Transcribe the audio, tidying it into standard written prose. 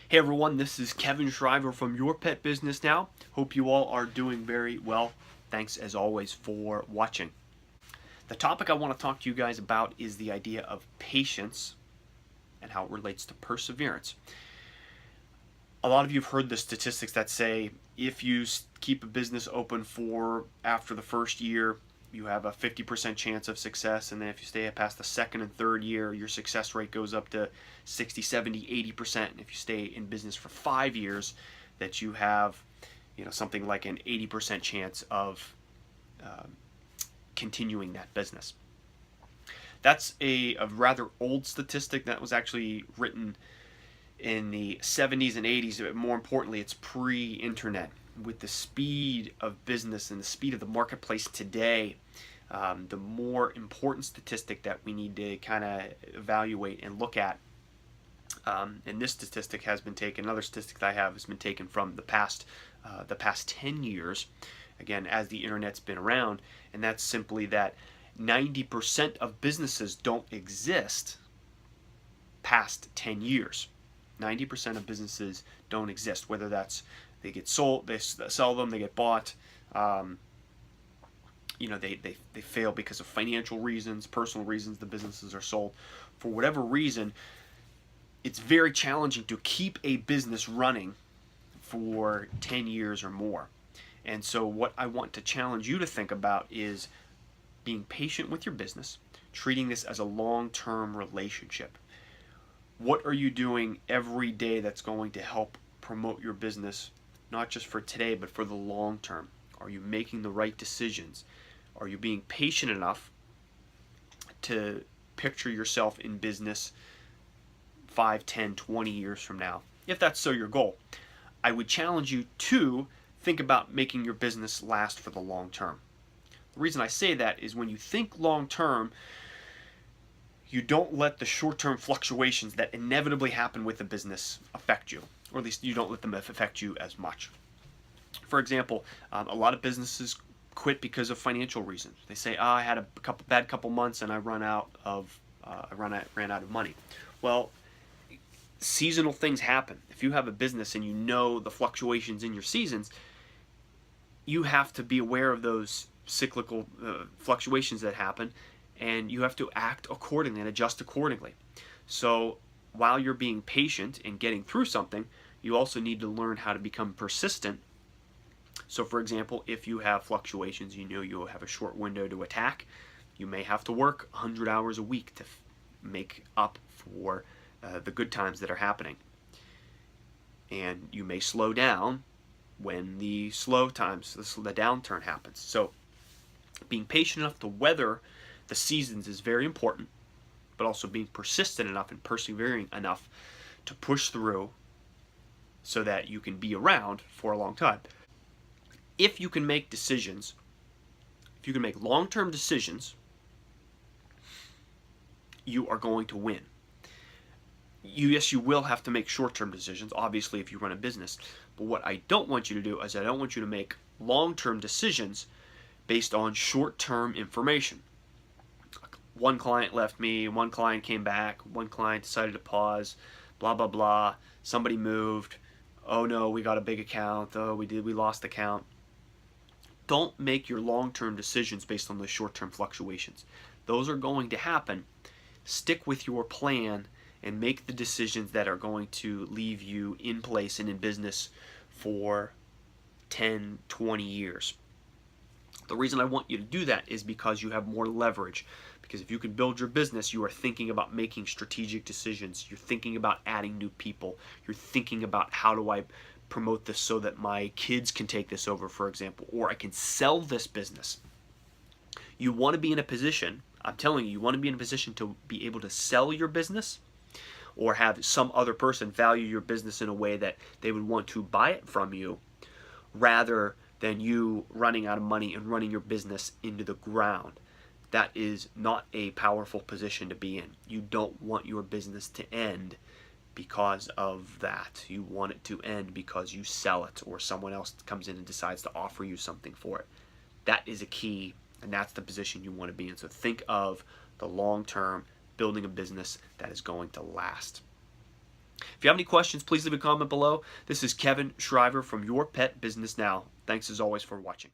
Hey everyone, this is Kevin Shriver from Your Pet Business Now. Hope you all are doing very well. Thanks as always for watching. The topic I want to talk to you guys about is the idea of patience and how it relates to perseverance. A lot of you have heard the statistics that say if you keep a business open for after the first year, you have a 50% chance of success, and then if you stay past the second and third year, your success rate goes up to 60, 70, 80%. And if you stay in business for 5 years, that you have something like an 80% chance of continuing that business. That's a rather old statistic that was actually written in the 70s and 80s, but more importantly, it's pre-internet. With the speed of business and the speed of the marketplace today, the more important statistic that we need to kind of evaluate and look at, and this statistic has been taken, another statistic that I have has been taken from the past 10 years, again, as the internet's been around, and that's simply that 90% of businesses don't exist past 10 years. 90% of businesses don't exist, whether that's they get sold, they sell them, they get bought, they fail because of financial reasons, personal reasons, the businesses are sold. For whatever reason, it's very challenging to keep a business running for 10 years or more. And so what I want to challenge you to think about is being patient with your business, treating this as a long-term relationship. What are you doing every day that's going to help promote your business, not just for today, but for the long term? Are you making the right decisions? Are you being patient enough to picture yourself in business 5, 10, 20 years from now? If that's so your goal, I would challenge you to think about making your business last for the long term. The reason I say that is when you think long term, you don't let the short-term fluctuations that inevitably happen with the business affect you, or at least you don't let them affect you as much. For example, a lot of businesses quit because of financial reasons. They say, I had a bad couple months and I ran out of money. Well, seasonal things happen. If you have a business and you know the fluctuations in your seasons, you have to be aware of those cyclical fluctuations that happen, and you have to act accordingly and adjust accordingly. So while you're being patient and getting through something, you also need to learn how to become persistent. So for example, if you have fluctuations, you know you'll have a short window to attack. You may have to work 100 hours a week to make up for the good times that are happening. And you may slow down when the slow times, the downturn happens. So being patient enough to weather the seasons is very important, but also being persistent enough and persevering enough to push through so that you can be around for a long time. If you can make decisions, if you can make long-term decisions, you are going to win. Yes, you will have to make short-term decisions, obviously, if you run a business. But what I don't want you to do is I don't want you to make long-term decisions based on short-term information. One client left me, one client came back, one client decided to pause, blah, blah, blah. Somebody moved. Oh no, we got a big account. Oh, we lost the account. Don't make your long-term decisions based on the short-term fluctuations. Those are going to happen. Stick with your plan and make the decisions that are going to leave you in place and in business for 10, 20 years. The reason I want you to do that is because you have more leverage. Because if you can build your business, you are thinking about making strategic decisions. You're thinking about adding new people. You're thinking about how do I promote this so that my kids can take this over, for example, or I can sell this business. You want to be in a position, I'm telling you, you want to be in a position to be able to sell your business or have some other person value your business in a way that they would want to buy it from you, rather than you running out of money and running your business into the ground. That is not a powerful position to be in. You don't want your business to end because of that. You want it to end because you sell it or someone else comes in and decides to offer you something for it. That is a key, and that's the position you want to be in. So think of the long term, building a business that is going to last. If you have any questions, please leave a comment below. This is Kevin Shriver from Your Pet Business Now. Thanks as always for watching.